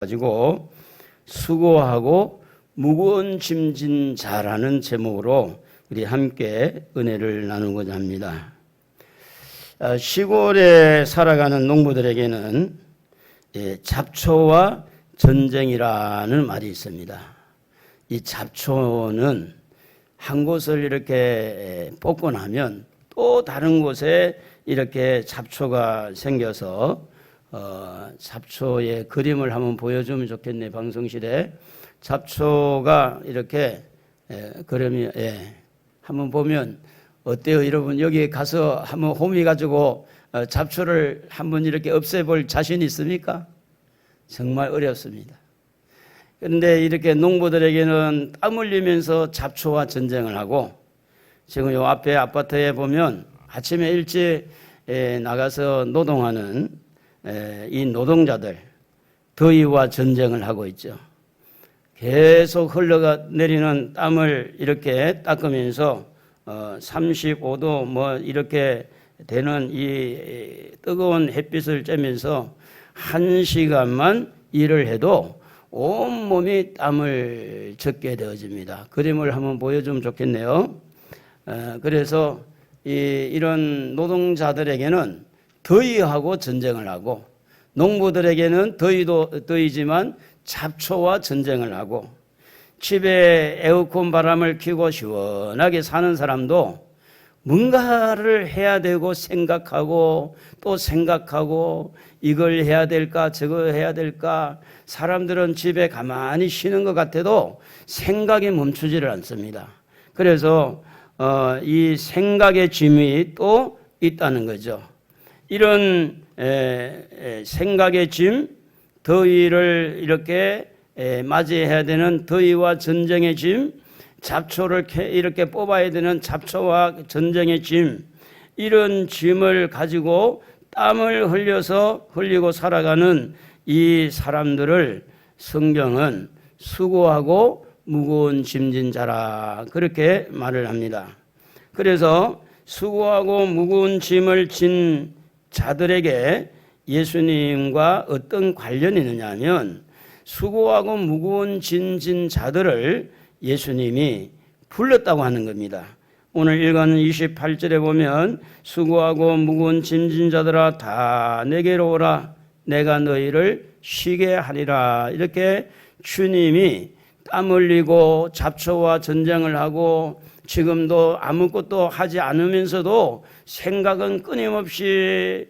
가지고 수고하고 무거운 짐진 자라는 제목으로 우리 함께 은혜를 나누고자 합니다. 시골에 살아가는 농부들에게는 잡초와 전쟁이라는 말이 있습니다. 이 잡초는 한 곳을 이렇게 뽑고 나면 또 다른 곳에 이렇게 잡초가 생겨서 잡초의 그림을 한번 보여주면 좋겠네. 방송실에 잡초가 이렇게 그림이 한번 보면 어때요, 여러분? 여기 가서 한번 호미 가지고 잡초를 한번 이렇게 없애볼 자신 있습니까? 정말 어렵습니다. 그런데 이렇게 농부들에게는 땀 흘리면서 잡초와 전쟁을 하고, 지금 요 앞에 아파트에 보면 아침에 일찍 나가서 노동하는 이 노동자들 더위와 전쟁을 하고 있죠. 계속 흘러내리는 땀을 이렇게 닦으면서 35도 뭐 이렇게 되는 이 뜨거운 햇빛을 쬐면서 1시간만 일을 해도 온몸이 땀을 젖게 되어집니다. 그림을 한번 보여주면 좋겠네요. 그래서 이런 노동자들에게는 더위하고 전쟁을 하고, 농부들에게는 더위도 더위지만 잡초와 전쟁을 하고, 집에 에어컨 바람을 켜고 시원하게 사는 사람도 뭔가를 해야 되고 생각하고 또 생각하고, 이걸 해야 될까 저거 해야 될까. 사람들은 집에 가만히 쉬는 것 같아도 생각이 멈추지를 않습니다. 그래서 이 생각의 짐이 또 있다는 거죠. 이런 생각의 짐, 더위를 이렇게 맞이해야 되는 더위와 전쟁의 짐, 잡초를 이렇게 뽑아야 되는 잡초와 전쟁의 짐, 이런 짐을 가지고 땀을 흘리고 살아가는 이 사람들을 성경은 수고하고 무거운 짐진 자라, 그렇게 말을 합니다. 그래서 수고하고 무거운 짐을 진 자들에게 예수님과 어떤 관련이 있느냐 하면, 수고하고 무거운 짐진 자들을 예수님이 불렀다고 하는 겁니다. 오늘 읽은 28절에 보면 수고하고 무거운 짐진 자들아 다 내게로 오라, 내가 너희를 쉬게 하리라. 이렇게 주님이 땀 흘리고 잡초와 전쟁을 하고 지금도 아무것도 하지 않으면서도 생각은 끊임없이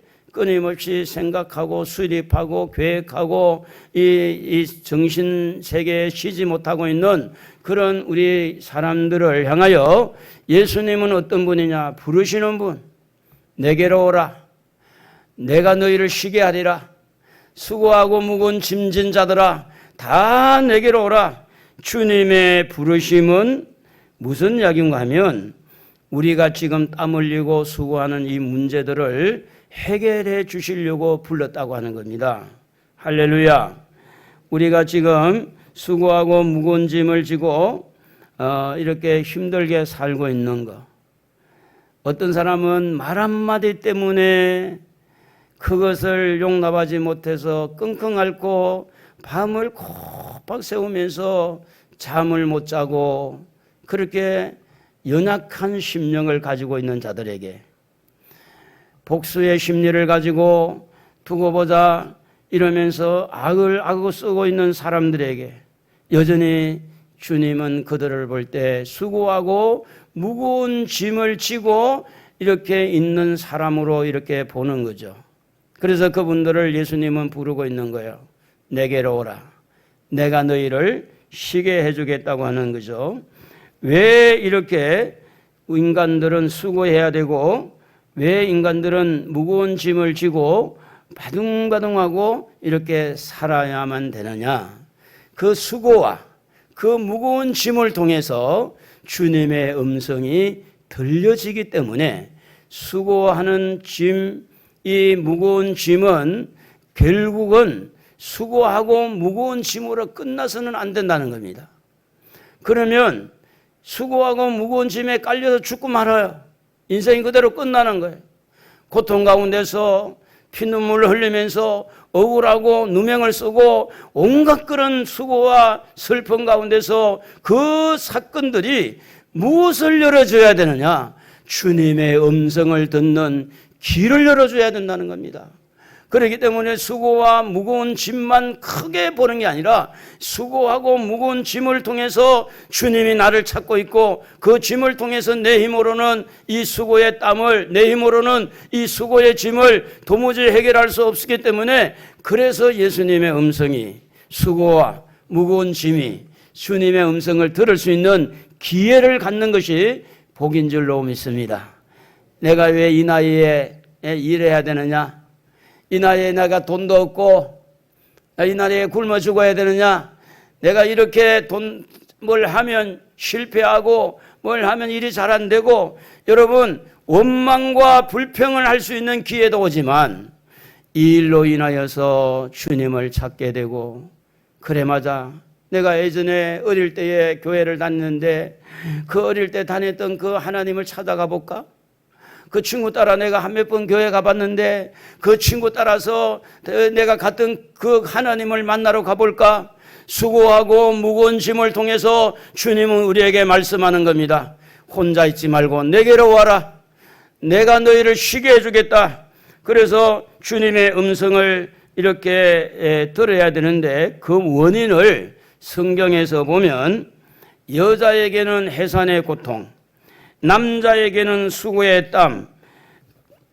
생각하고 수립하고 계획하고 이 정신세계에 쉬지 못하고 있는 그런 우리 사람들을 향하여 예수님은 어떤 분이냐? 부르시는 분. 내게로 오라, 내가 너희를 쉬게 하리라. 수고하고 무거운 짐진 자들아 다 내게로 오라. 주님의 부르심은 무슨 이야기인가 하면, 우리가 지금 땀 흘리고 수고하는 이 문제들을 해결해 주시려고 불렀다고 하는 겁니다. 할렐루야. 우리가 지금 수고하고 무거운 짐을 지고 이렇게 힘들게 살고 있는 거, 어떤 사람은 말 한마디 때문에 그것을 용납하지 못해서 끙끙 앓고 밤을 콕박 새우면서 잠을 못 자고, 그렇게 연약한 심령을 가지고 있는 자들에게, 복수의 심리를 가지고 두고 보자 이러면서 악을 쓰고 있는 사람들에게 여전히 주님은 그들을 볼 때 수고하고 무거운 짐을 지고 이렇게 있는 사람으로 이렇게 보는 거죠. 그래서 그분들을 예수님은 부르고 있는 거예요. 내게로 오라, 내가 너희를 쉬게 해주겠다고 하는 거죠. 왜 이렇게 인간들은 수고해야 되고, 왜 인간들은 무거운 짐을 지고 바둥바둥하고 이렇게 살아야만 되느냐? 그 수고와 그 무거운 짐을 통해서 주님의 음성이 들려지기 때문에, 수고하는 짐, 이 무거운 짐은 결국은 수고하고 무거운 짐으로 끝나서는 안 된다는 겁니다. 그러면 수고하고 무거운 짐에 깔려서 죽고 말아요. 인생이 그대로 끝나는 거예요. 고통 가운데서 피눈물을 흘리면서 억울하고 누명을 쓰고 온갖 그런 수고와 슬픔 가운데서 그 사건들이 무엇을 열어줘야 되느냐? 주님의 음성을 듣는 길을 열어줘야 된다는 겁니다. 그렇기 때문에 수고와 무거운 짐만 크게 보는 게 아니라 수고하고 무거운 짐을 통해서 주님이 나를 찾고 있고 그 짐을 통해서 내 힘으로는 이 수고의 땀을, 내 힘으로는 이 수고의 짐을 도무지 해결할 수 없기 때문에 그래서 예수님의 음성이, 수고와 무거운 짐이 주님의 음성을 들을 수 있는 기회를 갖는 것이 복인 줄로 믿습니다. 내가 왜 이 나이에 일해야 되느냐? 이 나이에 내가 돈도 없고 이 나이에 굶어 죽어야 되느냐? 내가 이렇게 뭘 하면 실패하고 뭘 하면 일이 잘 안 되고, 여러분 원망과 불평을 할 수 있는 기회도 오지만 이 일로 인하여서 주님을 찾게 되고, 그래 맞아, 내가 예전에 어릴 때에 교회를 다녔는데 그 어릴 때 다녔던 그 하나님을 찾아가 볼까? 그 친구 따라 내가 한 몇 번 교회 가봤는데 그 친구 따라서 내가 갔던 그 하나님을 만나러 가볼까? 수고하고 무거운 짐을 통해서 주님은 우리에게 말씀하는 겁니다. 혼자 있지 말고 내게로 와라. 내가 너희를 쉬게 해주겠다. 그래서 주님의 음성을 이렇게 들어야 되는데 그 원인을 성경에서 보면 여자에게는 해산의 고통, 남자에게는 수고의 땀,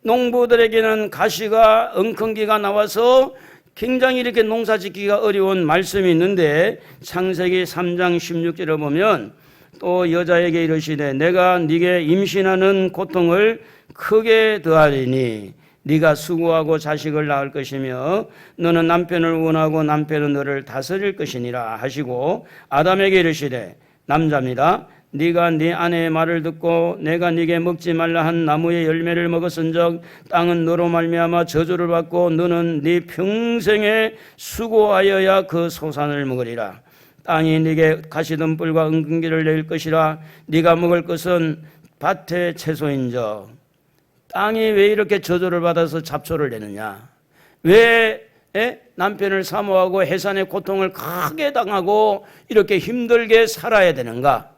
농부들에게는 가시가 엉겅기가 나와서 굉장히 이렇게 농사 짓기가 어려운 말씀이 있는데 창세기 3장 16절에 보면 또 여자에게 이르시되 내가 네게 임신하는 고통을 크게 더하리니 네가 수고하고 자식을 낳을 것이며 너는 남편을 원하고 남편은 너를 다스릴 것이니라 하시고 아담에게 이르시되 남자입니다. 네가 네 아내의 말을 듣고 내가 네게 먹지 말라 한 나무의 열매를 먹었은즉 땅은 너로 말미암아 저주를 받고 너는 네 평생에 수고하여야 그 소산을 먹으리라. 땅이 네게 가시덤불과 엉겅기를 낼 것이라. 네가 먹을 것은 밭의 채소인즉. 땅이 왜 이렇게 저주를 받아서 잡초를 내느냐? 왜 남편을 사모하고 해산의 고통을 크게 당하고 이렇게 힘들게 살아야 되는가?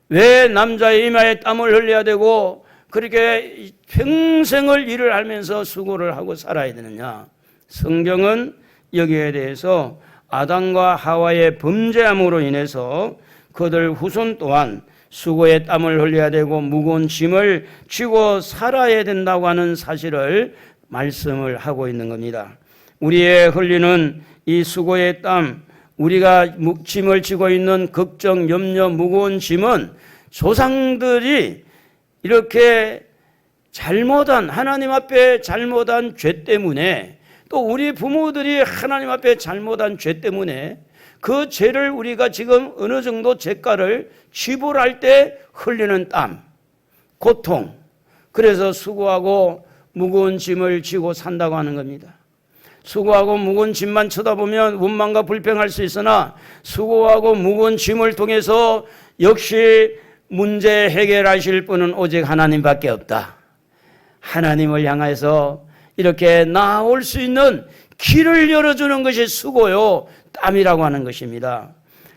왜 남자의 이마에 땀을 흘려야 되고 그렇게 평생을 일을 하면서 수고를 하고 살아야 되느냐? 성경은 여기에 대해서 아담과 하와의 범죄함으로 인해서 그들 후손 또한 수고의 땀을 흘려야 되고 무거운 짐을 쥐고 살아야 된다고 하는 사실을 말씀을 하고 있는 겁니다. 우리의 흘리는 이 수고의 땀, 우리가 짐을 지고 있는 걱정, 염려, 무거운 짐은 조상들이 이렇게 잘못한, 하나님 앞에 잘못한 죄 때문에, 또 우리 부모들이 하나님 앞에 잘못한 죄 때문에 그 죄를 우리가 지금 어느 정도 죄가를 지불할 때 흘리는 땀, 고통, 그래서 수고하고 무거운 짐을 지고 산다고 하는 겁니다. 수고하고 무거운 짐만 쳐다보면 원망과 불평할 수 있으나 수고하고 무거운 짐을 통해서 역시 문제 해결하실 분은 오직 하나님밖에 없다. 하나님을 향해서 이렇게 나아올 수 있는 길을 열어주는 것이 수고요, 땀이라고 하는 것입니다.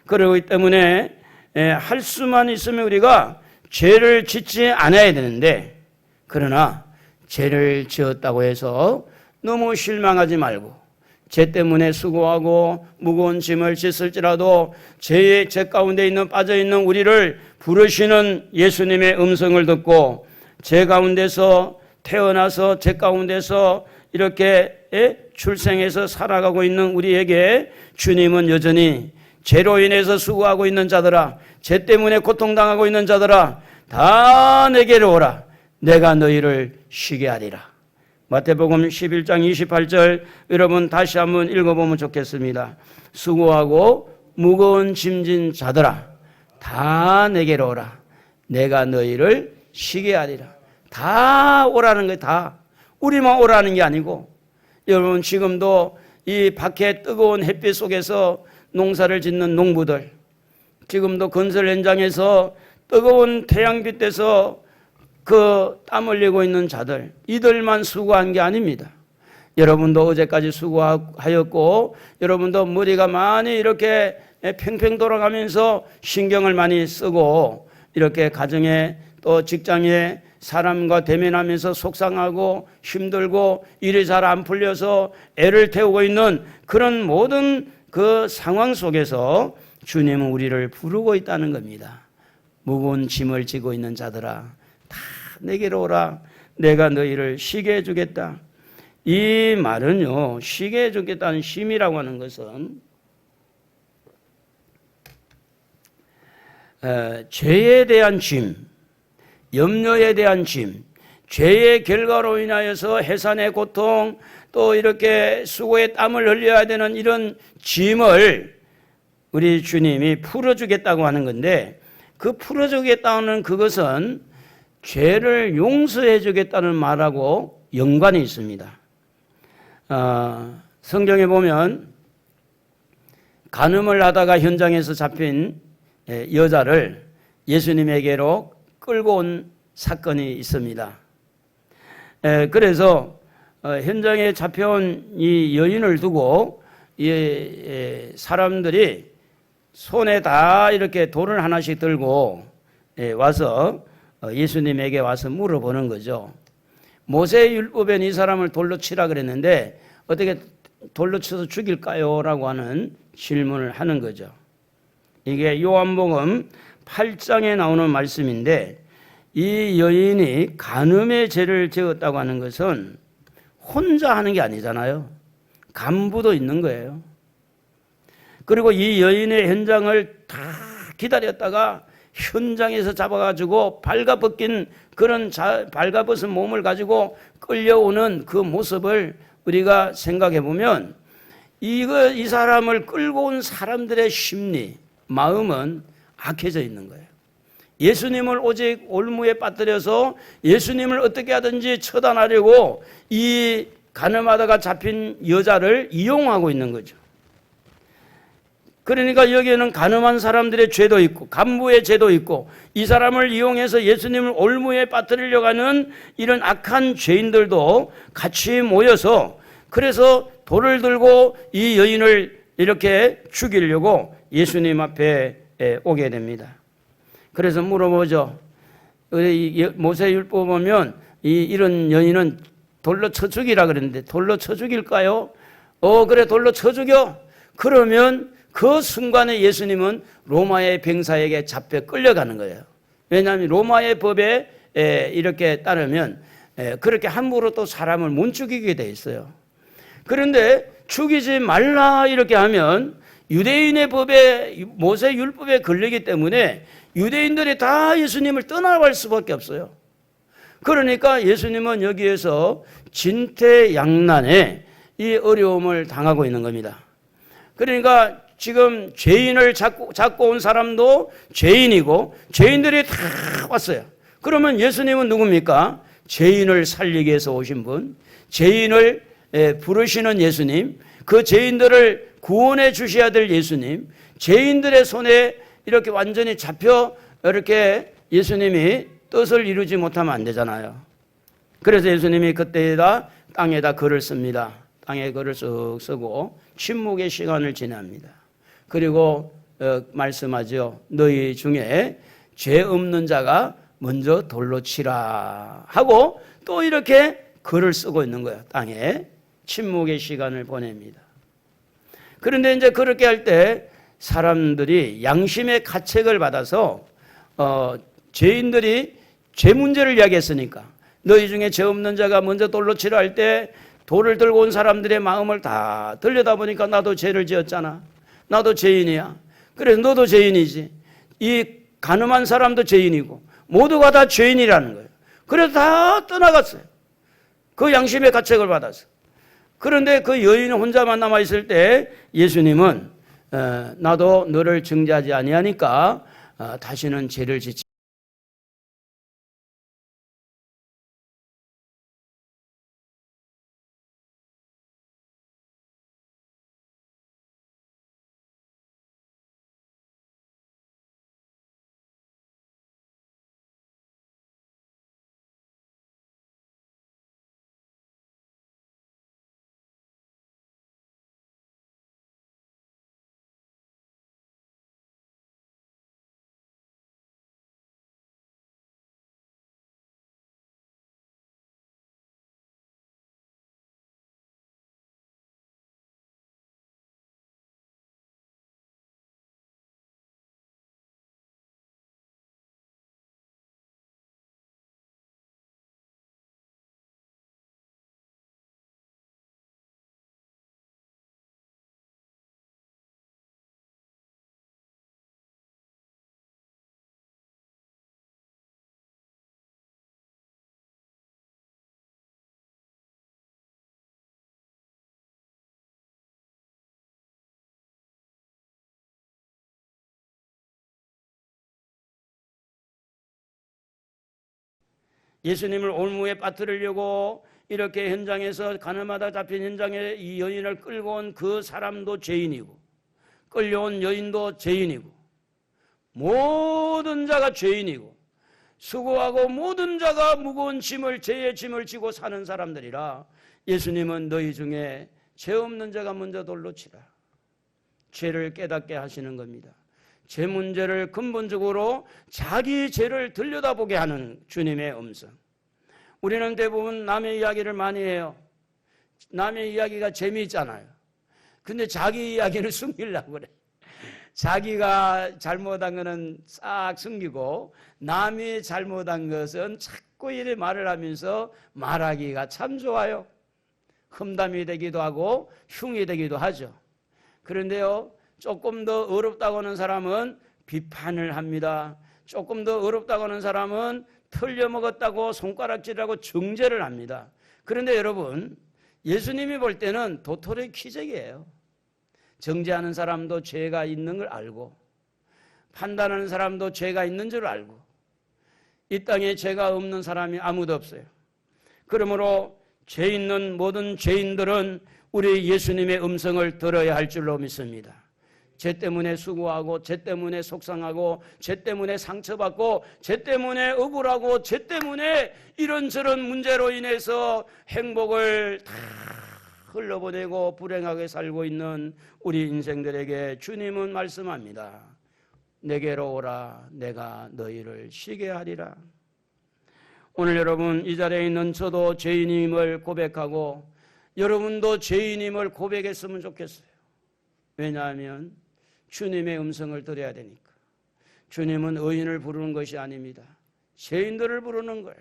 그렇기 때문에 할 수만 있으면 우리가 죄를 짓지 않아야 되는데, 그러나 죄를 지었다고 해서 너무 실망하지 말고 죄 때문에 수고하고 무거운 짐을 짓을지라도 죄 가운데 있는 빠져있는 우리를 부르시는 예수님의 음성을 듣고 죄 가운데서 태어나서 죄 가운데서 이렇게 출생해서 살아가고 있는 우리에게 주님은 여전히 죄로 인해서 수고하고 있는 자들아, 죄 때문에 고통당하고 있는 자들아, 다 내게로 오라. 내가 너희를 쉬게 하리라. 마태복음 11장 28절 여러분 다시 한번 읽어보면 좋겠습니다. 수고하고 무거운 짐진 자들아, 다 내게로 오라. 내가 너희를 쉬게 하리라. 다 오라는 거예요. 다. 우리만 오라는 게 아니고, 여러분 지금도 이 밖에 뜨거운 햇빛 속에서 농사를 짓는 농부들, 지금도 건설 현장에서 뜨거운 태양빛에서 그 땀 흘리고 있는 자들, 이들만 수고한 게 아닙니다. 여러분도 어제까지 수고하였고 여러분도 머리가 많이 이렇게 팽팽 돌아가면서 신경을 많이 쓰고 이렇게 가정에 또 직장에 사람과 대면하면서 속상하고 힘들고 일이 잘 안 풀려서 애를 태우고 있는 그런 모든 그 상황 속에서 주님은 우리를 부르고 있다는 겁니다. 무거운 짐을 지고 있는 자들아 다 내게로 오라. 내가 너희를 쉬게 해주겠다. 이 말은요, 쉬게 해주겠다는 쉼이라고 하는 것은 죄에 대한 짐, 염려에 대한 짐, 죄의 결과로 인하여서 해산의 고통, 또 이렇게 수고의 땀을 흘려야 되는 이런 짐을 우리 주님이 풀어주겠다고 하는 건데, 그 풀어주겠다는 그것은 죄를 용서해 주겠다는 말하고 연관이 있습니다. 성경에 보면 간음을 하다가 현장에서 잡힌 여자를 예수님에게로 끌고 온 사건이 있습니다. 그래서 현장에 잡혀온 이 여인을 두고 사람들이 손에 다 이렇게 돌을 하나씩 들고 와서 예수님에게 와서 물어보는 거죠. 모세 율법엔 이 사람을 돌로 치라 그랬는데 어떻게 돌로 쳐서 죽일까요? 라고 하는 질문을 하는 거죠. 이게 요한복음 8장에 나오는 말씀인데, 이 여인이 간음의 죄를 지었다고 하는 것은 혼자 하는 게 아니잖아요. 간부도 있는 거예요. 그리고 이 여인의 현장을 다 기다렸다가 현장에서 잡아가지고 발가벗긴 그런 발가벗은 몸을 가지고 끌려오는 그 모습을 우리가 생각해 보면 이 사람을 끌고 온 사람들의 심리, 마음은 악해져 있는 거예요. 예수님을 오직 올무에 빠뜨려서 예수님을 어떻게 하든지 처단하려고 이 간음하다가 잡힌 여자를 이용하고 있는 거죠. 그러니까 여기에는 간음한 사람들의 죄도 있고 간부의 죄도 있고 이 사람을 이용해서 예수님을 올무에 빠뜨리려고 하는 이런 악한 죄인들도 같이 모여서 그래서 돌을 들고 이 여인을 이렇게 죽이려고 예수님 앞에 오게 됩니다. 그래서 물어보죠. 모세율법 보면 이런 여인은 돌로 쳐 죽이라 그랬는데 돌로 쳐 죽일까요? 그래 돌로 쳐 죽여. 그러면 그 순간에 예수님은 로마의 병사에게 잡혀 끌려가는 거예요. 왜냐하면 로마의 법에 이렇게 따르면 그렇게 함부로 또 사람을 못 죽이게 돼 있어요. 그런데 죽이지 말라 이렇게 하면 유대인의 법에 모세 율법에 걸리기 때문에 유대인들이 다 예수님을 떠나갈 수밖에 없어요. 그러니까 예수님은 여기에서 진퇴양난의 이 어려움을 당하고 있는 겁니다. 그러니까 지금 죄인을 잡고 온 사람도 죄인이고 죄인들이 다 왔어요. 그러면 예수님은 누굽니까? 죄인을 살리기 위해서 오신 분, 죄인을 부르시는 예수님, 그 죄인들을 구원해 주셔야 될 예수님, 죄인들의 손에 이렇게 완전히 잡혀 이렇게 예수님이 뜻을 이루지 못하면 안 되잖아요. 그래서 예수님이 그때에다 땅에다 글을 씁니다. 땅에 글을 쓱 쓰고 침묵의 시간을 지납니다. 그리고 말씀하죠. 너희 중에 죄 없는 자가 먼저 돌로 치라 하고 또 이렇게 글을 쓰고 있는 거예요. 땅에 침묵의 시간을 보냅니다. 그런데 이제 그렇게 할 때 사람들이 양심의 가책을 받아서 죄인들이 죄 문제를 이야기했으니까 너희 중에 죄 없는 자가 먼저 돌로 치라 할 때 돌을 들고 온 사람들의 마음을 다 들여다보니까 나도 죄를 지었잖아. 나도 죄인이야. 그래서 너도 죄인이지. 이 간음한 사람도 죄인이고 모두가 다 죄인이라는 거예요. 그래서 다 떠나갔어요. 그 양심의 가책을 받아서. 그런데 그 여인은 혼자만 남아있을 때 예수님은 나도 너를 정죄하지 아니하니까 다시는 죄를 짓지 예수님을 올무에 빠뜨리려고 이렇게 현장에서 가늠하다 잡힌 현장에 이 여인을 끌고 온 그 사람도 죄인이고, 끌려온 여인도 죄인이고, 모든 자가 죄인이고, 수고하고 모든 자가 무거운 짐을, 죄의 짐을 지고 사는 사람들이라 예수님은 너희 중에 죄 없는 자가 먼저 돌로 치라. 죄를 깨닫게 하시는 겁니다. 죄 문제를 근본적으로 자기 죄를 들여다보게 하는 주님의 음성. 우리는 대부분 남의 이야기를 많이 해요. 남의 이야기가 재미있잖아요. 근데 자기 이야기를 숨기려고 그래. 자기가 잘못한 것은 싹 숨기고 남이 잘못한 것은 자꾸 이래 말을 하면서 말하기가 참 좋아요. 험담이 되기도 하고 흉이 되기도 하죠. 그런데요, 조금 더 어렵다고 하는 사람은 비판을 합니다. 조금 더 어렵다고 하는 사람은 틀려먹었다고 손가락질하고 정죄를 합니다. 그런데 여러분, 예수님이 볼 때는 도토리 키재기예요. 정죄하는 사람도 죄가 있는 걸 알고, 판단하는 사람도 죄가 있는 줄 알고, 이 땅에 죄가 없는 사람이 아무도 없어요. 그러므로 죄 있는 모든 죄인들은 우리 예수님의 음성을 들어야 할 줄로 믿습니다. 죄 때문에 수고하고, 죄 때문에 속상하고, 죄 때문에 상처받고, 죄 때문에 억울하고, 죄 때문에 이런저런 문제로 인해서 행복을 다 흘러보내고 불행하게 살고 있는 우리 인생들에게 주님은 말씀합니다. 내게로 오라. 내가 너희를 쉬게 하리라. 오늘 여러분, 이 자리에 있는 저도 죄인임을 고백하고 여러분도 죄인임을 고백했으면 좋겠어요. 왜냐하면 주님의 음성을 들어야 되니까. 주님은 의인을 부르는 것이 아닙니다. 죄인들을 부르는 거예요.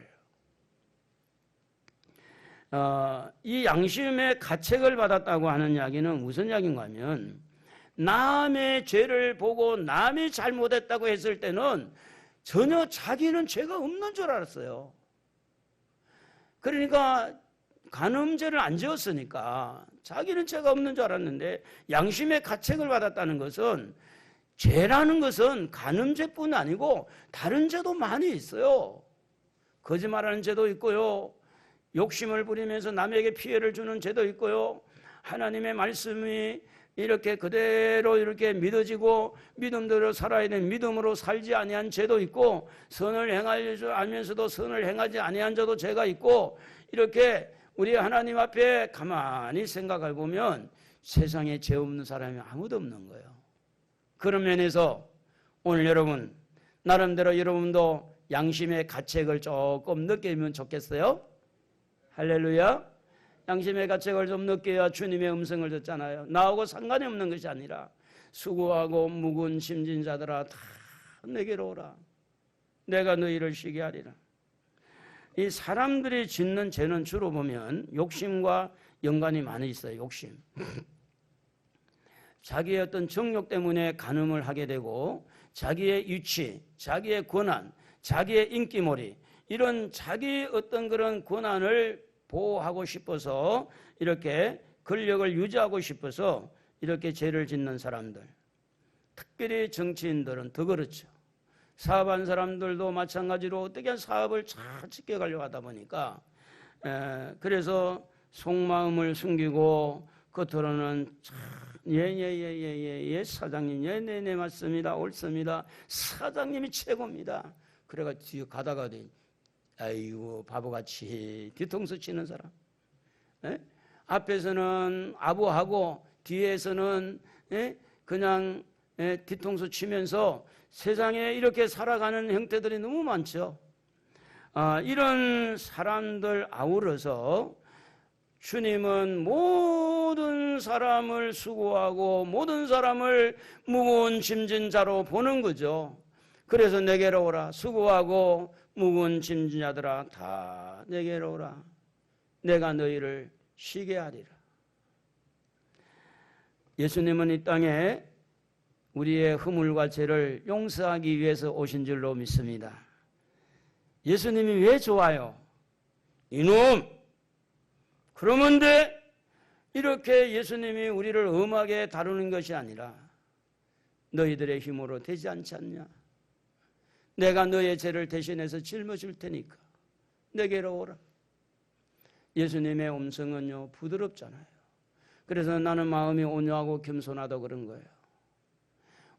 이 양심의 가책을 받았다고 하는 이야기는 무슨 이야기인가 하면, 남의 죄를 보고 남이 잘못했다고 했을 때는 전혀 자기는 죄가 없는 줄 알았어요. 그러니까 간음죄를 안 지었으니까 자기는 죄가 없는 줄 알았는데, 양심의 가책을 받았다는 것은, 죄라는 것은 간음죄뿐 아니고 다른 죄도 많이 있어요. 거짓말하는 죄도 있고요, 욕심을 부리면서 남에게 피해를 주는 죄도 있고요, 하나님의 말씀이 이렇게 그대로 이렇게 믿어지고 믿음대로 살아야 되는 믿음으로 살지 아니한 죄도 있고, 선을 행할 줄 알면서도 선을 행하지 아니한 자도 죄가 있고, 이렇게 우리 하나님 앞에 가만히 생각해 보면 세상에 죄 없는 사람이 아무도 없는 거예요. 그런 면에서 오늘 여러분, 나름대로 여러분도 양심의 가책을 조금 느끼면 좋겠어요? 할렐루야. 양심의 가책을 좀 느껴야 주님의 음성을 듣잖아요. 나하고 상관이 없는 것이 아니라, 수고하고 무거운 짐진 자들아 다 내게로 오라. 내가 너희를 쉬게 하리라. 이 사람들이 짓는 죄는 주로 보면 욕심과 연관이 많이 있어요. 욕심. 자기의 어떤 정욕 때문에 간음을 하게 되고, 자기의 유치, 자기의 권한, 자기의 인기몰이, 이런 자기 어떤 그런 권한을 보호하고 싶어서, 이렇게 권력을 유지하고 싶어서 이렇게 죄를 짓는 사람들, 특별히 정치인들은 더 그렇죠. 사업한 사람들도 마찬가지로 어떻게 사업을 잘 지켜가려고 하다 보니까, 그래서 속마음을 숨기고 겉으로는 예 사장님, 네 맞습니다, 옳습니다, 사장님이 최고입니다. 그래가 뒤에 가다가 아이고 바보같이 뒤통수 치는 사람. 앞에서는 아부하고 뒤에서는 그냥 뒤통수 치면서 세상에 이렇게 살아가는 형태들이 너무 많죠. 이런 사람들 아우러서 주님은 모든 사람을 수고하고 모든 사람을 무거운 짐진 자로 보는 거죠. 그래서 내게로 오라. 수고하고 무거운 짐진 자들아 다 내게로 오라. 내가 너희를 쉬게 하리라. 예수님은 이 땅에 우리의 허물과 죄를 용서하기 위해서 오신 줄로 믿습니다. 예수님이 왜 좋아요? 이놈! 그러면 돼! 이렇게 예수님이 우리를 엄하게 다루는 것이 아니라, 너희들의 힘으로 되지 않지 않냐? 내가 너의 죄를 대신해서 짊어질 테니까 내게로 오라. 예수님의 음성은요 부드럽잖아요. 그래서 나는 마음이 온유하고 겸손하다 그런 거예요.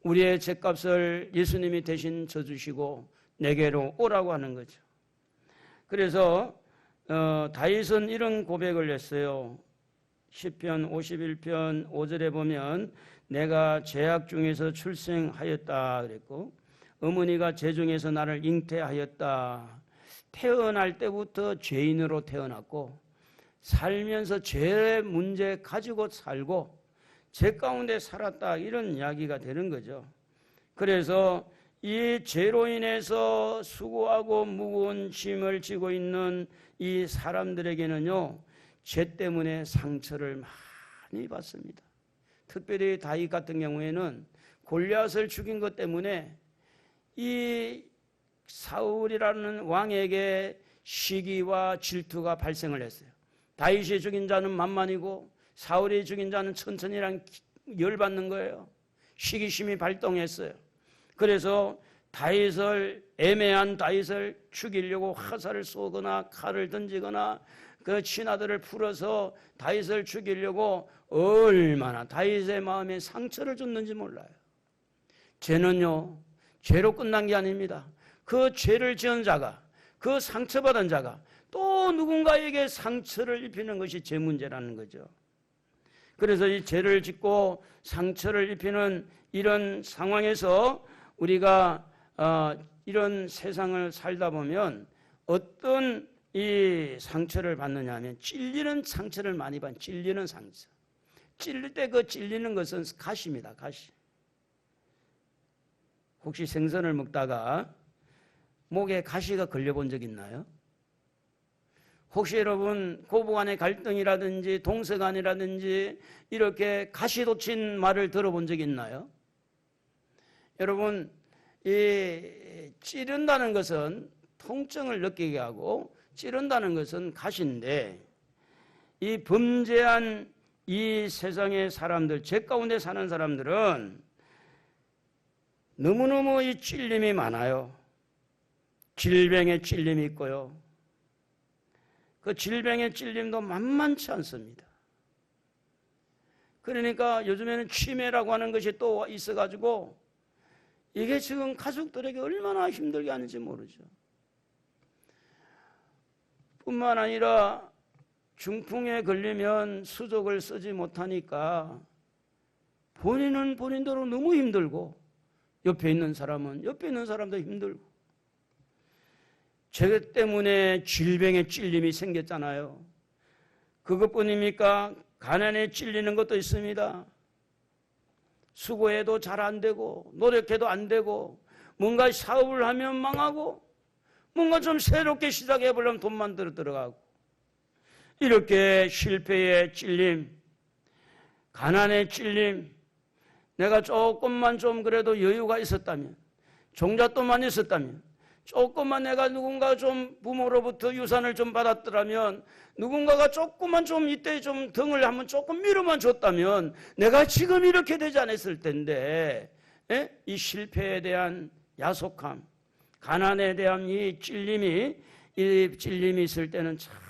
우리의 죗값을 예수님이 대신 져주시고 내게로 오라고 하는 거죠. 그래서 다윗은 이런 고백을 했어요. 시편 51편 5절에 보면 내가 죄악 중에서 출생하였다 그랬고 어머니가 죄중에서 나를 잉태하였다. 태어날 때부터 죄인으로 태어났고 살면서 죄의 문제 가지고 살고 죄 가운데 살았다 이런 이야기가 되는 거죠. 그래서 이 죄로 인해서 수고하고 무거운 짐을 지고 있는 이 사람들에게는요 죄 때문에 상처를 많이 받습니다. 특별히 다윗 같은 경우에는 골리앗을 죽인 것 때문에 이 사울이라는 왕에게 시기와 질투가 발생을 했어요. 다윗이 죽인 자는 만만이고 사울이 죽인 자는 천천히랑 열받는 거예요. 시기심이 발동했어요. 그래서 애매한 다윗을 죽이려고 화살을 쏘거나 칼을 던지거나 그 신하들을 풀어서 다윗을 죽이려고 얼마나 다윗의 마음에 상처를 줬는지 몰라요. 죄는요 죄로 끝난 게 아닙니다. 그 죄를 지은 자가, 그 상처받은 자가 또 누군가에게 상처를 입히는 것이 죄 문제라는 거죠. 그래서 이 죄를 짓고 상처를 입히는 이런 상황에서 우리가 이런 세상을 살다 보면 어떤 이 상처를 받느냐 하면 찔리는 상처를 많이 받는 찔리는 상처. 찔릴 때 그 찔리는 것은 가시입니다. 가시. 혹시 생선을 먹다가 목에 가시가 걸려본 적 있나요? 혹시 여러분 고부간의 갈등이라든지 동서간이라든지 이렇게 가시 돋친 말을 들어본 적 있나요? 여러분 이 찌른다는 것은 통증을 느끼게 하고 찌른다는 것은 가시인데 이 범죄한 이 세상의 사람들, 죄 가운데 사는 사람들은 너무너무 이 찔림이 많아요. 질병의 찔림이 있고요. 그 질병의 찔림도 만만치 않습니다. 그러니까 요즘에는 치매라고 하는 것이 또 있어가지고 이게 지금 가족들에게 얼마나 힘들게 하는지 모르죠. 뿐만 아니라 중풍에 걸리면 수족을 쓰지 못하니까 본인은 본인대로 너무 힘들고 옆에 있는 사람도 힘들고 죄 때문에 질병의 찔림이 생겼잖아요. 그것뿐입니까? 가난에 찔리는 것도 있습니다. 수고해도 잘 안 되고 노력해도 안 되고 뭔가 사업을 하면 망하고 뭔가 좀 새롭게 시작해 보려면 돈만 들어가고 이렇게 실패의 찔림, 가난의 찔림, 내가 조금만 좀 그래도 여유가 있었다면 종잣돈만 있었다면 조금만 내가 누군가 좀 부모로부터 유산을 좀 받았더라면 누군가가 조금만 좀 이때 좀 등을 한번 조금 밀어만 줬다면 내가 지금 이렇게 되지 않았을 텐데 이 실패에 대한 야속함, 가난에 대한 이 찔림이 있을 때는 참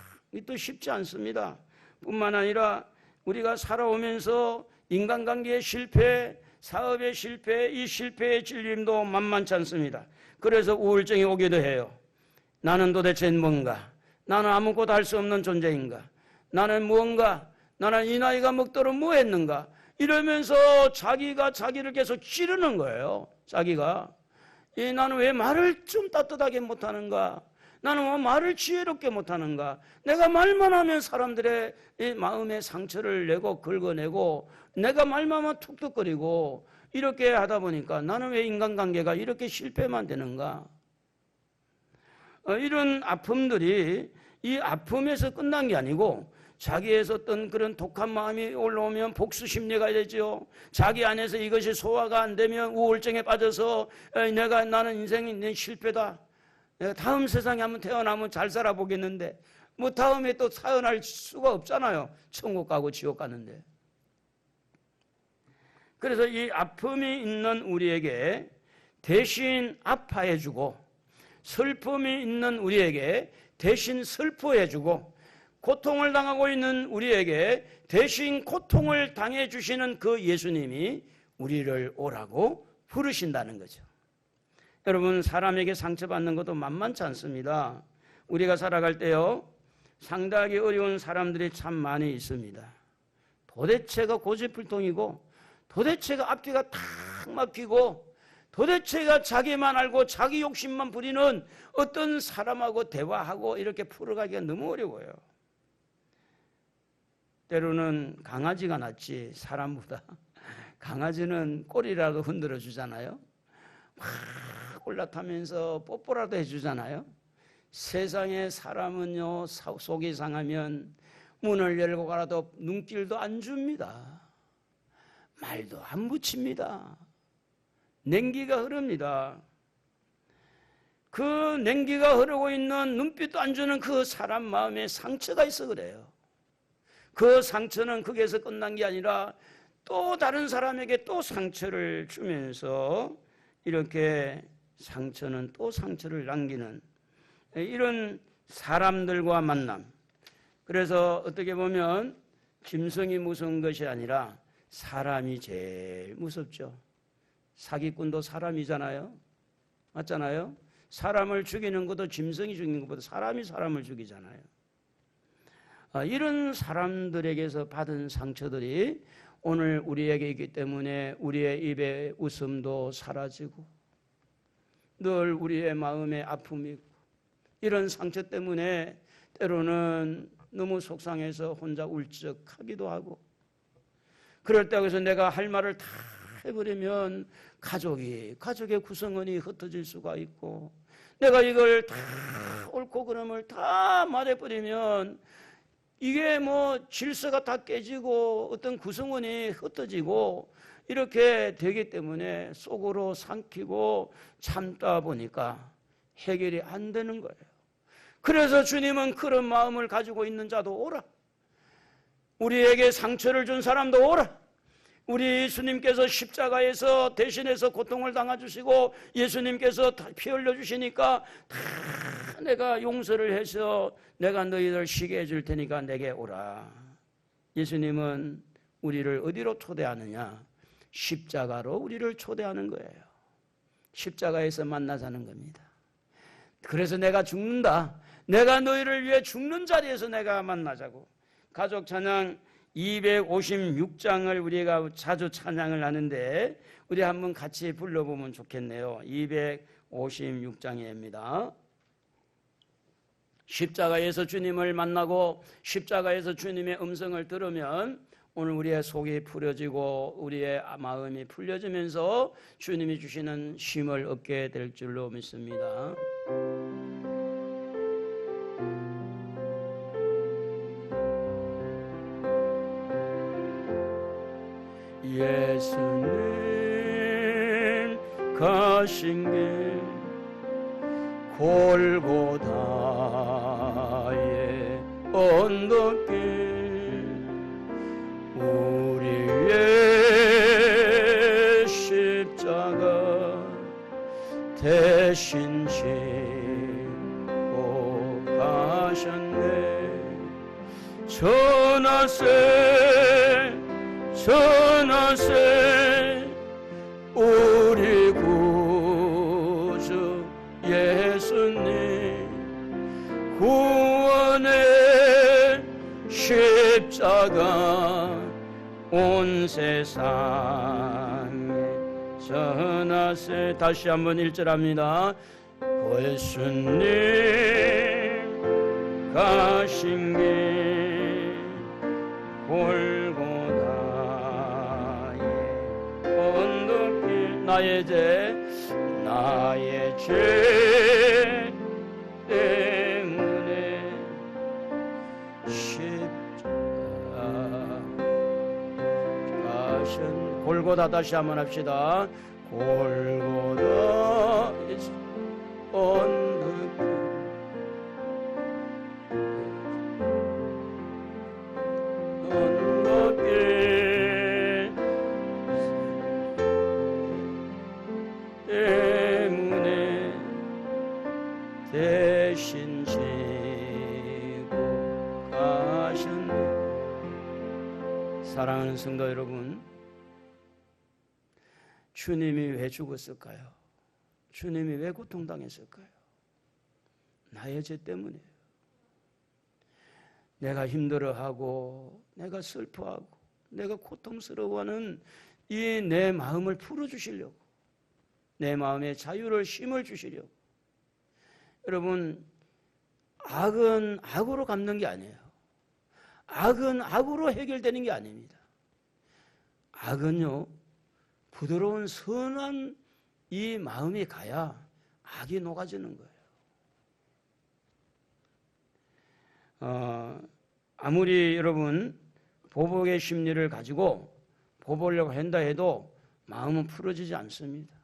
또 쉽지 않습니다. 뿐만 아니라 우리가 살아오면서 인간관계의 실패, 사업의 실패, 이 실패의 찔림도 만만치 않습니다. 그래서 우울증이 오기도 해요. 나는 도대체 뭔가? 나는 아무것도 할 수 없는 존재인가? 나는 무언가? 나는 이 나이가 먹도록 뭐 했는가? 이러면서 자기가 자기를 계속 찌르는 거예요. 자기가. 나는 왜 말을 좀 따뜻하게 못하는가? 나는 왜 말을 지혜롭게 못하는가? 내가 말만 하면 사람들의 마음에 상처를 내고 긁어내고 내가 말만 하면 툭툭거리고 이렇게 하다 보니까 나는 왜 인간관계가 이렇게 실패만 되는가? 이런 아픔들이 이 아픔에서 끝난 게 아니고 자기에서 어떤 그런 독한 마음이 올라오면 복수 심리가 되죠. 자기 안에서 이것이 소화가 안 되면 우울증에 빠져서 나는 인생이 내 실패다. 내가 다음 세상에 한번 태어나면 잘 살아보겠는데 뭐 다음에 또 태어날 수가 없잖아요. 천국 가고 지옥 가는데. 그래서 이 아픔이 있는 우리에게 대신 아파해주고 슬픔이 있는 우리에게 대신 슬퍼해주고 고통을 당하고 있는 우리에게 대신 고통을 당해주시는 그 예수님이 우리를 오라고 부르신다는 거죠. 여러분, 사람에게 상처받는 것도 만만치 않습니다. 우리가 살아갈 때요, 상당히 어려운 사람들이 참 많이 있습니다. 도대체가 고집불통이고 도대체가 앞뒤가 탁 막히고 도대체가 자기만 알고 자기 욕심만 부리는 어떤 사람하고 대화하고 이렇게 풀어가기가 너무 어려워요. 때로는 강아지가 낫지 사람보다. 강아지는 꼬리라도 흔들어 주잖아요. 막 올라타면서 뽀뽀라도 해주잖아요. 세상에 사람은요, 속이 상하면 문을 열고 가라도 눈길도 안 줍니다. 말도 안 붙입니다. 냉기가 흐릅니다. 그 냉기가 흐르고 있는 눈빛도 안 주는 그 사람 마음에 상처가 있어 그래요. 그 상처는 거기에서 끝난 게 아니라 또 다른 사람에게 또 상처를 주면서 이렇게 상처는 또 상처를 남기는 이런 사람들과 만남. 그래서 어떻게 보면 짐승이 무서운 것이 아니라 사람이 제일 무섭죠. 사기꾼도 사람이잖아요. 맞잖아요. 사람을 죽이는 것도 짐승이 죽이는 것보다 사람이 사람을 죽이잖아요. 이런 사람들에게서 받은 상처들이 오늘 우리에게 있기 때문에 우리의 입에 웃음도 사라지고 늘 우리의 마음에 아픔이 있고 이런 상처 때문에 때로는 너무 속상해서 혼자 울적하기도 하고 그럴 때 여기서 내가 할 말을 다 해버리면 가족의 구성원이 흩어질 수가 있고 내가 이걸 다 옳고 그름을 다 말해버리면 이게 뭐 질서가 다 깨지고 어떤 구성원이 흩어지고 이렇게 되기 때문에 속으로 삼키고 참다 보니까 해결이 안 되는 거예요. 그래서 주님은 그런 마음을 가지고 있는 자도 오라. 우리에게 상처를 준 사람도 오라. 우리 예수님께서 십자가에서 대신해서 고통을 당해주시고 예수님께서 피 흘려주시니까 다 내가 용서를 해서 내가 너희들 쉬게 해줄 테니까 내게 오라. 예수님은 우리를 어디로 초대하느냐? 십자가로 우리를 초대하는 거예요. 십자가에서 만나자는 겁니다. 그래서 내가 죽는다. 내가 너희를 위해 죽는 자리에서 내가 만나자고. 가족 찬양 256장을 우리가 자주 찬양을 하는데 우리 한번 같이 불러보면 좋겠네요. 256장입니다. 십자가에서 주님을 만나고 십자가에서 주님의 음성을 들으면 오늘 우리의 속이 풀어지고 우리의 마음이 풀려지면서 주님이 주시는 쉼을 얻게 될 줄로 믿습니다. 예수님 가신 길 골고다의 언덕길 우리의 십자가 대신 지고 가셨네. 전하세 우리 구주 예수님 구원의 십자가 온 세상에 전하세. 다시 한번 1절 합니다. 예수님 가신 길 골고다의 언덕길 나의 죄 때문에 십자가 가신 골고다. 다시 한번 합시다. 골고다 언덕길 때문에 대신 지고 사랑하는 성도 여러분, 주님이 왜 죽었을까요? 주님이 왜 고통당했을까요? 나의 죄 때문이에요. 내가 힘들어하고 내가 슬퍼하고 내가 고통스러워하는 이 내 마음을 풀어주시려고, 내 마음에 자유를 힘을 주시려고. 여러분, 악은 악으로 갚는 게 아니에요. 악은 악으로 해결되는 게 아닙니다. 악은요, 부드러운 선한 이 마음이 가야 악이 녹아지는 거예요. 아무리 여러분 보복의 심리를 가지고 보복하려고 한다 해도 마음은 풀어지지 않습니다.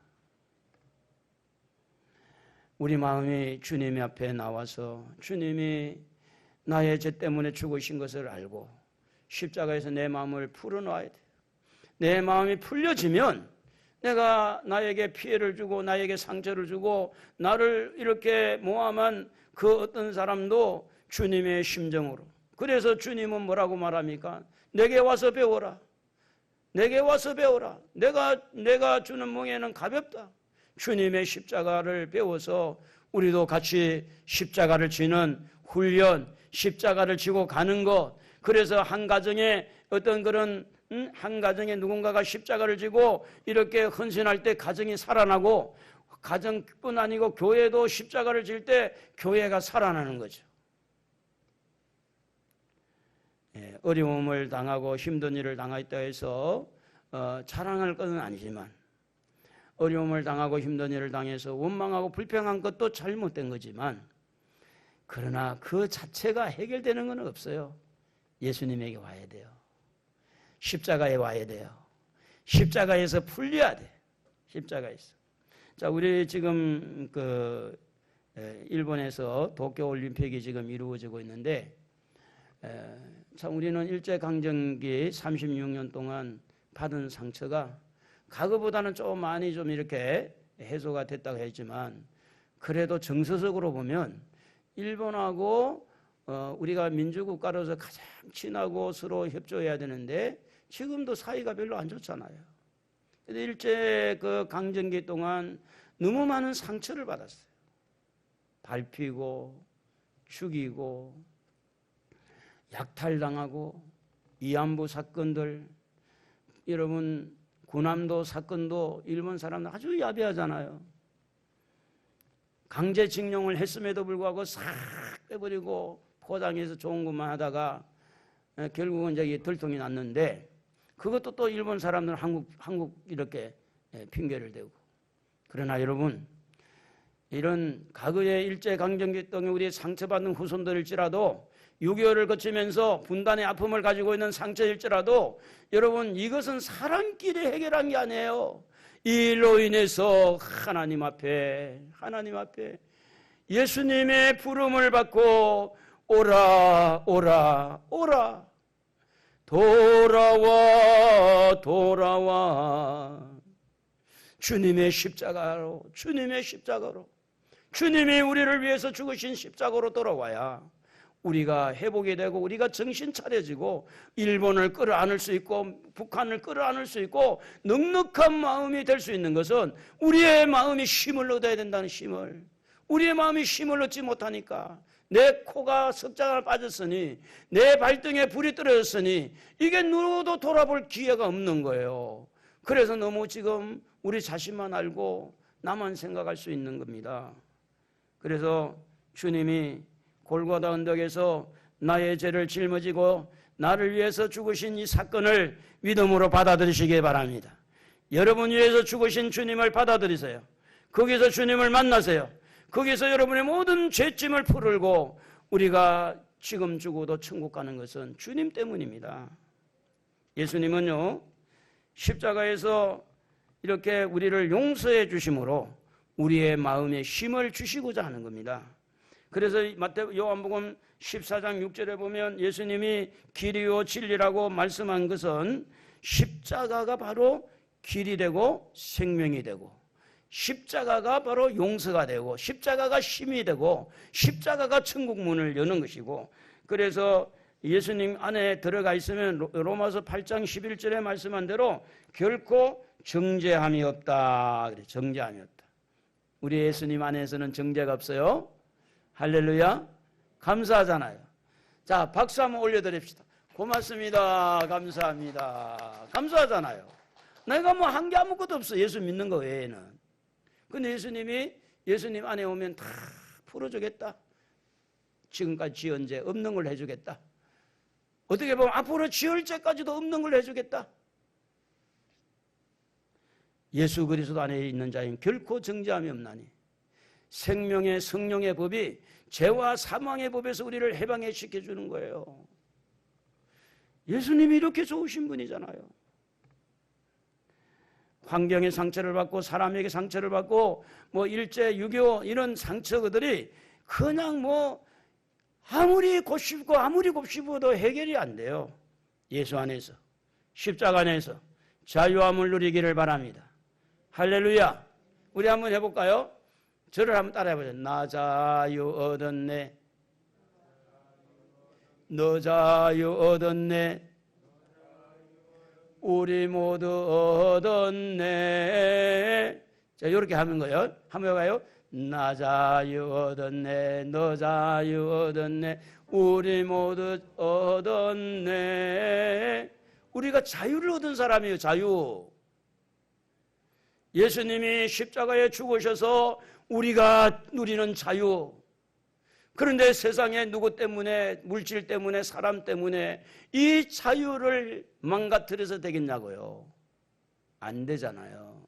우리 마음이 주님 앞에 나와서 주님이 나의 죄 때문에 죽으신 것을 알고 십자가에서 내 마음을 풀어놔야 돼요. 내 마음이 풀려지면 내가 나에게 피해를 주고 나에게 상처를 주고 나를 이렇게 모함한 그 어떤 사람도 주님의 심정으로, 그래서 주님은 뭐라고 말합니까? 내게 와서 배워라. 내게 와서 배워라. 내가 주는 멍에는 가볍다. 주님의 십자가를 배워서 우리도 같이 십자가를 지는 훈련, 십자가를 지고 가는 것. 그래서 한 가정에 어떤 그런 한 가정에 누군가가 십자가를 지고 이렇게 헌신할 때 가정이 살아나고, 가정뿐 아니고 교회도 십자가를 질 때 교회가 살아나는 거죠. 어려움을 당하고 힘든 일을 당했다 해서 자랑할 것은 아니지만, 어려움을 당하고 힘든 일을 당해서 원망하고 불평한 것도 잘못된 거지만, 그러나 그 자체가 해결되는 건 없어요. 예수님에게 와야 돼요. 십자가에 와야 돼요. 십자가에서 풀려야 돼. 십자가에서. 자, 우리 지금 일본에서 도쿄올림픽이 지금 이루어지고 있는데, 참 우리는 일제강점기 36년 동안 받은 상처가 과거보다는 좀 많이 좀 이렇게 해소가 됐다고 했지만, 그래도 정서적으로 보면 일본하고 우리가 민주국가로서 가장 친하고 서로 협조해야 되는데 지금도 사이가 별로 안 좋잖아요. 일제 강점기 동안 너무 많은 상처를 받았어요. 밟히고 죽이고 약탈당하고 위안부 사건들, 여러분 군함도 사건도 일본 사람들 아주 야비하잖아요. 강제징용을 했음에도 불구하고 싹 빼버리고 포장해서 좋은 것만 하다가 결국은 이제 들통이 났는데, 그것도 또 일본 사람들은 한국 이렇게 핑계를 대고. 그러나 여러분, 이런 과거의 일제강점기 동안 우리 상처받는 후손들일지라도 6.25를 거치면서 분단의 아픔을 가지고 있는 상처일지라도, 여러분 이것은 사람끼리 해결한 게 아니에요. 이 일로 인해서 하나님 앞에 예수님의 부름을 받고 오라 오라 오라, 돌아와 주님의 십자가로 주님이 우리를 위해서 죽으신 십자가로 돌아와야 우리가 회복이 되고 우리가 정신 차려지고 일본을 끌어안을 수 있고 북한을 끌어안을 수 있고 넉넉한 마음이 될 수 있는 것은 우리의 마음이 힘을 얻어야 된다는 힘을. 우리의 마음이 힘을 얻지 못하니까 내 코가 석장을 빠졌으니 내 발등에 불이 떨어졌으니 이게 누구도 돌아볼 기회가 없는 거예요. 그래서 너무 지금 우리 자신만 알고 나만 생각할 수 있는 겁니다. 그래서 주님이 골고다 언덕에서 나의 죄를 짊어지고 나를 위해서 죽으신 이 사건을 믿음으로 받아들이시기 바랍니다. 여러분 위해서 죽으신 주님을 받아들이세요. 거기서 주님을 만나세요. 거기서 여러분의 모든 죄짐을 풀고 우리가 지금 죽어도 천국 가는 것은 주님 때문입니다. 예수님은요, 십자가에서 이렇게 우리를 용서해 주심으로 우리의 마음에 힘을 주시고자 하는 겁니다. 그래서 요한복음 14장 6절에 보면 예수님이 길이요 진리라고 말씀한 것은 십자가가 바로 길이 되고 생명이 되고, 십자가가 바로 용서가 되고, 십자가가 힘이 되고, 십자가가 천국 문을 여는 것이고, 그래서 예수님 안에 들어가 있으면 로마서 8장 11절에 말씀한 대로 결코 정죄함이 없다. 그래, 정죄함이 없다. 우리 예수님 안에서는 정죄가 없어요. 할렐루야. 감사하잖아요. 자, 박수 한번 올려드립시다. 고맙습니다. 감사합니다. 감사하잖아요. 내가 뭐 한 게 아무것도 없어. 예수 믿는 거 외에는. 근데 예수님이 예수님 안에 오면 다 풀어주겠다. 지금까지 지은 죄 없는 걸 해주겠다. 어떻게 보면 앞으로 지을 죄까지도 없는 걸 해주겠다. 예수 그리스도 안에 있는 자인 결코 정죄함이 없나니 생명의 성령의 법이 죄와 사망의 법에서 우리를 해방해 시켜주는 거예요. 예수님이 이렇게 좋으신 분이잖아요. 환경의 상처를 받고 사람에게 상처를 받고 뭐 일제 유교 이런 상처들이 그냥 뭐 아무리 곱씹고 아무리 곱씹어도 해결이 안 돼요. 예수 안에서 십자가 안에서 자유함을 누리기를 바랍니다. 할렐루야. 우리 한번 해볼까요? 저를 한번 따라해보죠. 나 자유 얻었네. 너 자유 얻었네. 우리 모두 얻었네. 자, 이렇게 하는 거예요. 한번 해봐요. 나 자유 얻었네. 너 자유 얻었네. 우리 모두 얻었네. 우리가 자유를 얻은 사람이에요. 자유. 예수님이 십자가에 죽으셔서 우리가 누리는 자유. 그런데 세상에 누구 때문에, 물질 때문에, 사람 때문에 이 자유를 망가뜨려서 되겠냐고요. 안 되잖아요.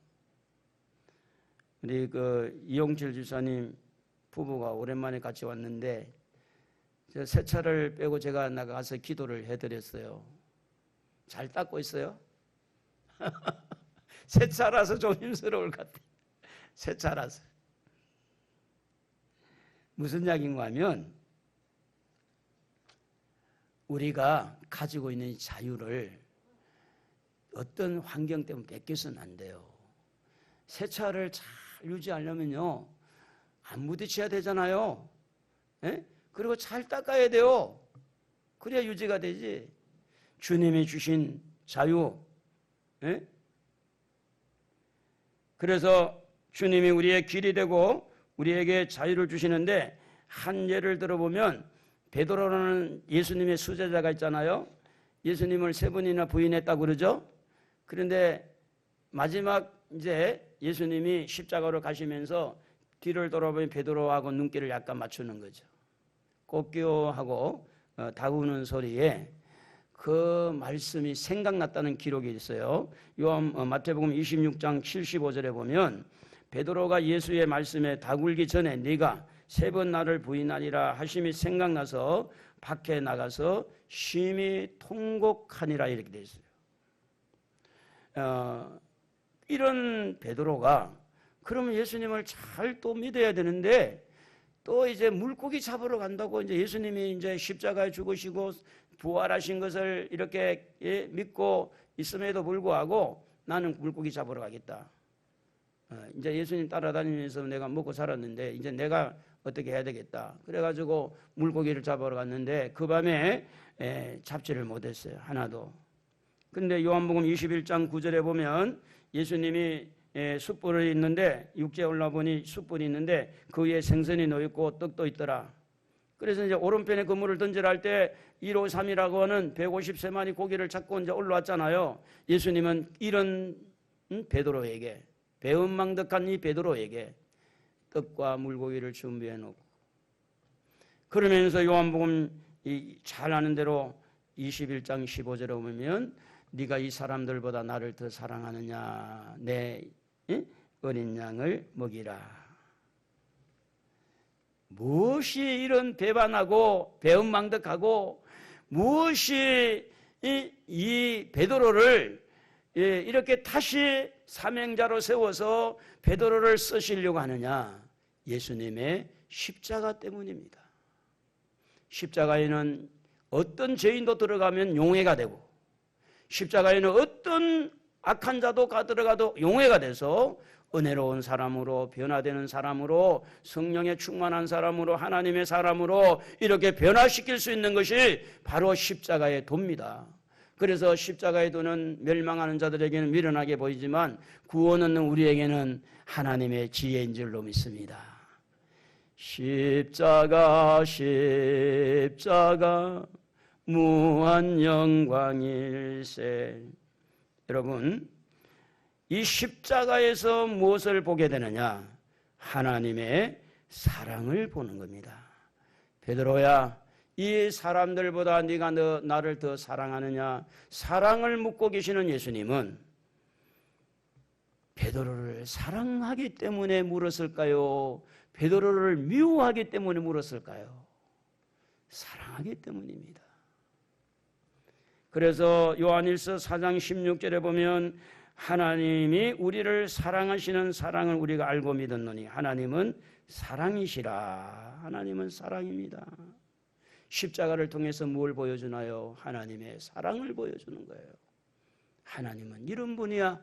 우리 이용철 집사님 부부가 오랜만에 같이 왔는데 저 새 차를 빼고 제가 나가서 기도를 해드렸어요. 잘 닦고 있어요? 새 차라서 좀 힘스러울 것 같아요. 새 차라서. 무슨 이야기인가 하면 우리가 가지고 있는 자유를 어떤 환경 때문에 뺏겨서는 안 돼요. 새 차를 잘 유지하려면요 안 부딪혀야 되잖아요. 예? 그리고 잘 닦아야 돼요. 그래야 유지가 되지. 주님이 주신 자유. 예? 그래서 주님이 우리의 길이 되고 우리에게 자유를 주시는데 한 예를 들어보면 베드로라는 예수님의 수제자가 있잖아요. 예수님을 3번이나 부인했다고 그러죠. 그런데 마지막 이제 예수님이 십자가로 가시면서 뒤를 돌아보면 베드로하고 눈길을 약간 맞추는 거죠. 꽃기호하고 다구는 소리에 그 말씀이 생각났다는 기록이 있어요. 마태복음 26장 75절에 보면 베드로가 예수의 말씀에 다굴기 전에 네가 3번 나를 부인하리라 하심이 생각나서 밖에 나가서 심히 통곡하니라 이렇게 되어 있어요. 이런 베드로가 그러면 예수님을 잘 또 믿어야 되는데 또 이제 물고기 잡으러 간다고 이제 예수님이 이제 십자가에 죽으시고 부활하신 것을 이렇게 믿고 있음에도 불구하고 나는 물고기 잡으러 가겠다. 이제 예수님 따라다니면서 내가 먹고 살았는데 이제 내가 어떻게 해야 되겠다. 그래가지고 물고기를 잡으러 갔는데 그 밤에 잡지를 못했어요. 하나도. 근데 요한복음 21장 9절에 보면 예수님이 숯불이 있는데 육지에 올라보니 숯불이 있는데 그 위에 생선이 놓여있고 떡도 있더라. 그래서 이제 오른편에 그물을 던지라 할 때 153이라고 하는 153마리 고기를 잡고 이제 올라왔잖아요. 예수님은 이런 베드로에게 배은망덕한 이 베드로에게 떡과 물고기를 준비해 놓고 그러면서 요한복음 잘 아는 대로 21장 15절에 보면 네가 이 사람들보다 나를 더 사랑하느냐 내 어린 양을 먹이라. 무엇이 이런 배반하고 배은망덕하고 무엇이 이 베드로를 이렇게 다시 사명자로 세워서 베드로를 쓰시려고 하느냐. 예수님의 십자가 때문입니다. 십자가에는 어떤 죄인도 들어가면 용해가 되고 십자가에는 어떤 악한 자도 들어가도 용해가 돼서 은혜로운 사람으로, 변화되는 사람으로, 성령에 충만한 사람으로, 하나님의 사람으로 이렇게 변화시킬 수 있는 것이 바로 십자가의 도입니다. 그래서 십자가의 도는 멸망하는 자들에게는 미련하게 보이지만 구원 얻는 우리에게는 하나님의 지혜인 줄로 믿습니다. 십자가 십자가 무한 영광일세. 여러분, 이 십자가에서 무엇을 보게 되느냐? 하나님의 사랑을 보는 겁니다. 베드로야, 이 사람들보다 네가 나를 더 사랑하느냐? 사랑을 묻고 계시는 예수님은 베드로를 사랑하기 때문에 물었을까요? 베드로를 미워하기 때문에 물었을까요? 사랑하기 때문입니다. 그래서 요한일서 4장 16절에 보면 하나님이 우리를 사랑하시는 사랑을 우리가 알고 믿었노니 하나님은 사랑이시라. 하나님은 사랑입니다. 십자가를 통해서 뭘 보여주나요? 하나님의 사랑을 보여주는 거예요. 하나님은 이런 분이야.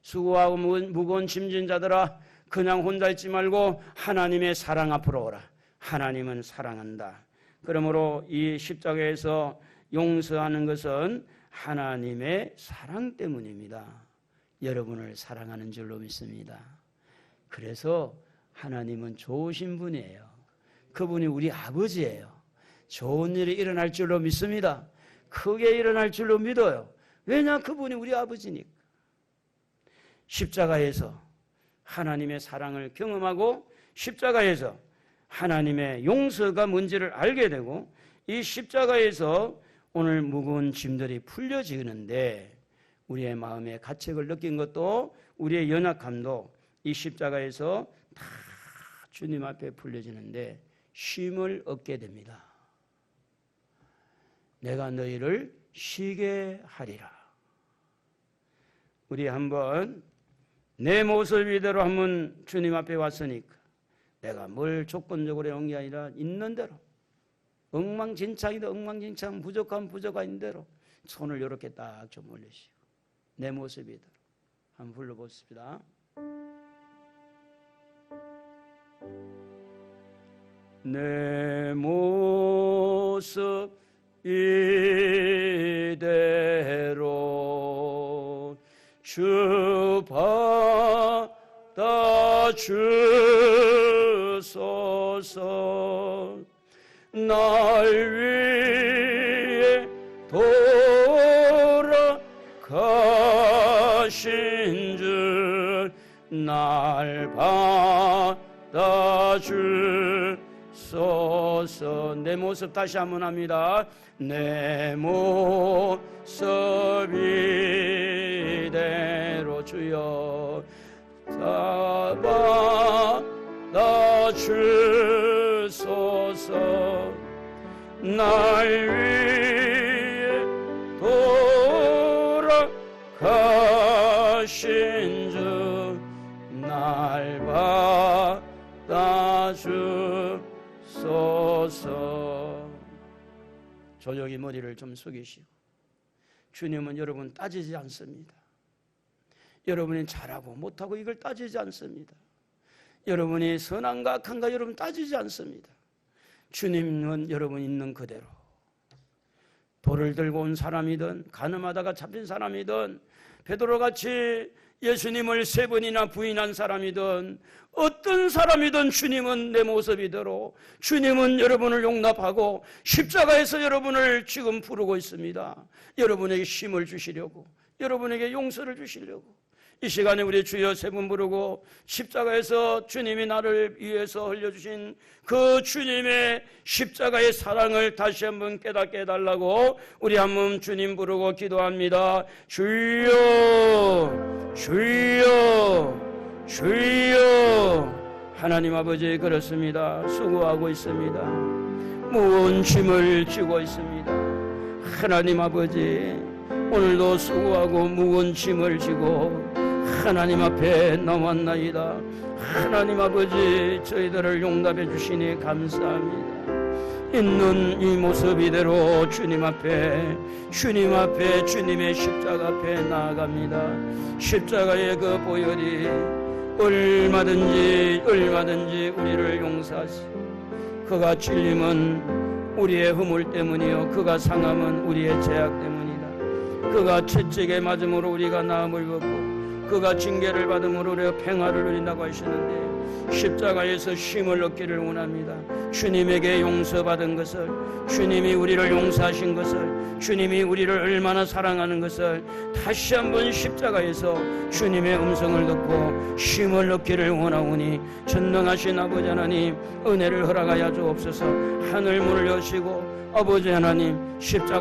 수고하고 무거운 짐진 자들아, 그냥 혼자 있지 말고 하나님의 사랑 앞으로 오라. 하나님은 사랑한다. 그러므로 이 십자가에서 용서하는 것은 하나님의 사랑 때문입니다. 여러분을 사랑하는 줄로 믿습니다. 그래서 하나님은 좋으신 분이에요. 그분이 우리 아버지예요. 좋은 일이 일어날 줄로 믿습니다. 크게 일어날 줄로 믿어요. 왜냐? 그분이 우리 아버지니까. 십자가에서 하나님의 사랑을 경험하고 십자가에서 하나님의 용서가 뭔지를 알게 되고 이 십자가에서 오늘 무거운 짐들이 풀려지는데 우리의 마음의 가책을 느낀 것도 우리의 연약함도 이 십자가에서 다 주님 앞에 풀려지는데 쉼을 얻게 됩니다. 내가 너희를 쉬게 하리라. 우리 한번 내 모습 이대로 한번 주님 앞에 왔으니까 내가 뭘 조건적으로 해온 게 아니라 있는 대로 엉망진창이다 엉망진창 부족한 부족한 대로 손을 이렇게 딱 좀 올리시고 내 모습 이대로 한번 불러보십니다. 내 모습 이대로 주 받아주소서. 날 위해 돌아가신 주 날 받아주소서. 내 모습 다시 한번 합니다. 내 모습 이대로 주여 받아주소서. 날 위해 돌아가신 주 날 받아주소서. 조용히 머리를 좀 숙이시고 주님은 여러분 따지지 않습니다. 여러분이 잘하고 못하고 이걸 따지지 않습니다. 여러분이 선한가 악한가 여러분 따지지 않습니다. 주님은 여러분 있는 그대로 돌을 들고 온 사람이든 가늠하다가 잡힌 사람이든 베드로같이 예수님을 3번이나 부인한 사람이든 어떤 사람이든 주님은 내 모습 이대로 주님은 여러분을 용납하고 십자가에서 여러분을 지금 부르고 있습니다. 여러분에게 힘을 주시려고 여러분에게 용서를 주시려고 이 시간에 우리 주여 3분 부르고 십자가에서 주님이 나를 위해서 흘려주신 그 주님의 십자가의 사랑을 다시 한번 깨닫게 해달라고 우리 한번 주님 부르고 기도합니다. 주여 주여 주여. 하나님 아버지 그렇습니다. 수고하고 있습니다. 무거운 짐을 지고 있습니다. 하나님 아버지 오늘도 수고하고 무거운 짐을 지고 하나님 앞에 나왔나이다. 하나님 아버지 저희들을 용납해 주시니 감사합니다. 있는 이 모습 이대로 주님 앞에 주님의 십자가 앞에 나아갑니다. 십자가의 그 보혈이 얼마든지 우리를 용서하시고, 그가 찔림은 우리의 허물 때문이요 그가 상함은 우리의 죄악 때문이다. 그가 채찍에 맞음으로 우리가 나음을 벗고 그가 징계를 받음으로 우리가 평화를 누린다고 하시는데, 십자가에서 쉼을 얻기를 원합니다. 주님에게 용서받은 것을, 주님이 우리를 용서하신 것을, 주님이 우리를 얼마나 사랑하는 것을 다시 한번 십자가에서 주님의 음성을 듣고 쉼을 얻기를 원하오니, 전능하신 아버지 하나님 은혜를 허락하여 주옵소서. 하늘 문을 여시고 아버지 하나님 십자가